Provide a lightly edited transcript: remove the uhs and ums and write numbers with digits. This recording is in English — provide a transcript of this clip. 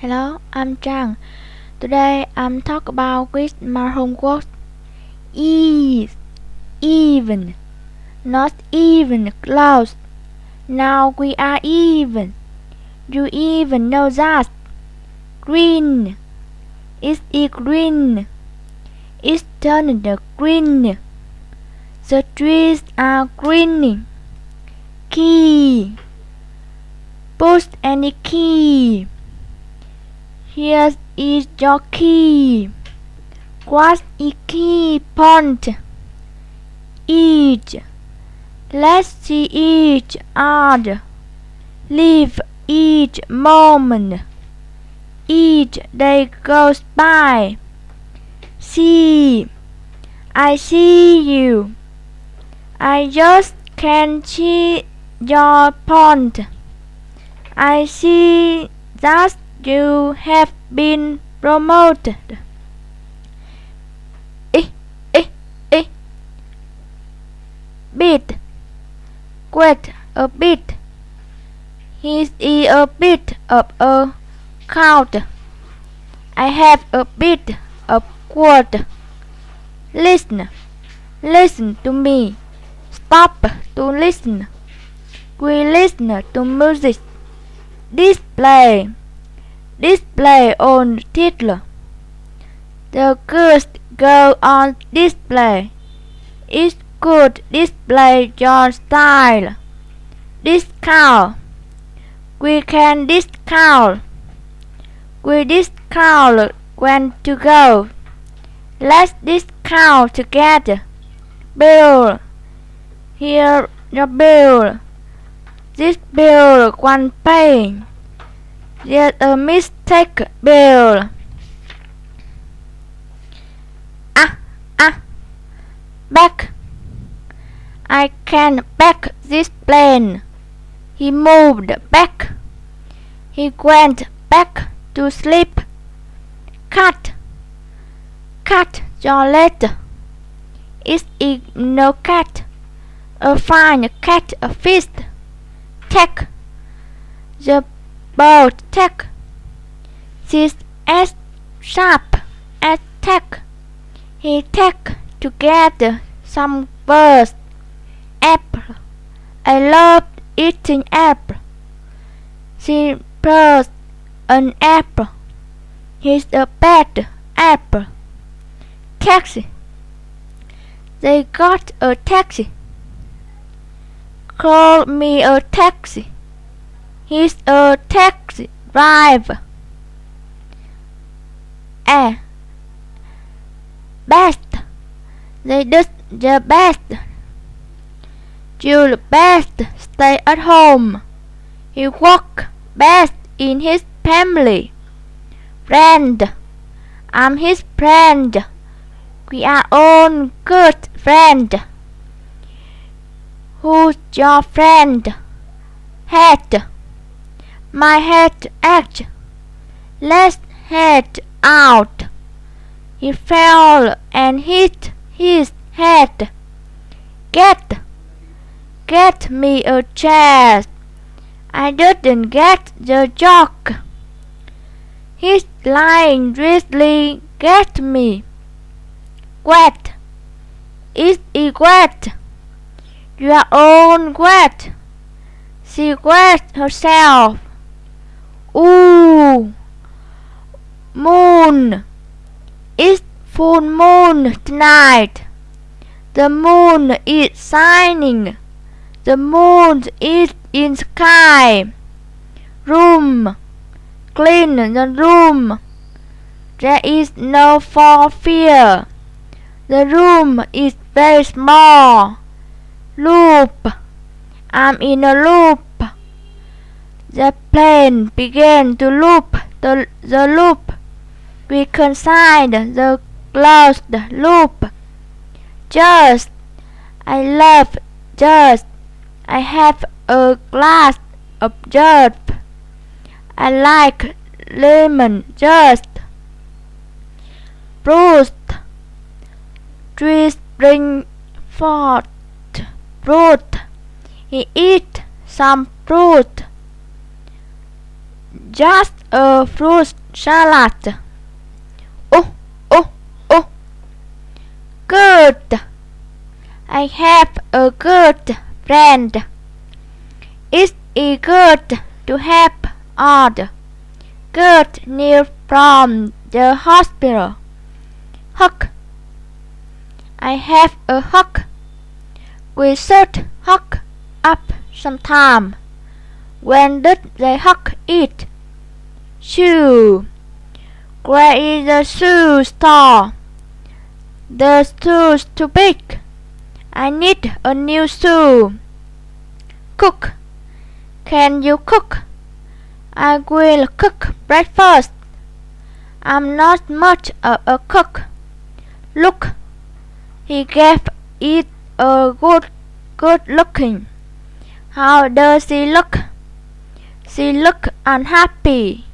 Hello, I'm Trang. Today I'm talk about with my homework. Is even, not even close. Now we are even. You even know that. Green. Is it green? It's turned green. The trees are green. Key. Push any key. Here is your key. What is key point? Each. Let's see each other. Live each moment. Each day goes by. See. I see you. I just can't see your point. I see that you have been promoted. Eh. Bit. Wait a bit. He's a bit of a count. I have a bit of quote. Listen to me. Stop to listen. We listen to music. Display on title. The goods go on display. It could display your style. Discount. We can discount. We discount when to go. Let's discount together. Bill. Here your bill. This bill one pay. There's a mistake bill. Back. I can back this plane. He moved back. He went back to sleep. Cut your letter. It's no cat. A fine cat a fist. Take the boat take. She's as sharp as tack. He take together some words. Apple. I love eating apple. She brought an apple. He's a bad apple. Taxi. They got a taxi. Call me a taxi. He's a taxi driver. Best. They did the best. You'll best stay at home. He work best in his family. Friend. I'm his friend. We are all good friend. Who's your friend? Head. My head ache. Let's head out. He fell and hit his head. Get me a chair. I didn't get the joke. He's lying drizzly. Get me. Wet. Is it wet? Your own wet. She wet herself. Ooh. Moon. It's full moon tonight. The moon is shining. The moon is in sky. Room. Clean the room. There is no fear. The room is very small. Loop. I'm in a loop. The plane began to loop the loop. We consigned the closed loop. Just. I love just. I have a glass of just. I like lemon just. Bruce. Trees bring forth fruit. He eat some fruit. Just a fruit salad. Oh, oh, oh. Good. I have a good friend. It's good to have odd good news from the hospital. Hug. I have a hug. We should hug up sometime. When did they hug it? Shoe. Where is the shoe store? The shoe's too big. I need a new shoe. Cook. Can you cook? I will cook breakfast. I'm not much of a cook. Look. He gave it a good looking. How does she look? She look unhappy.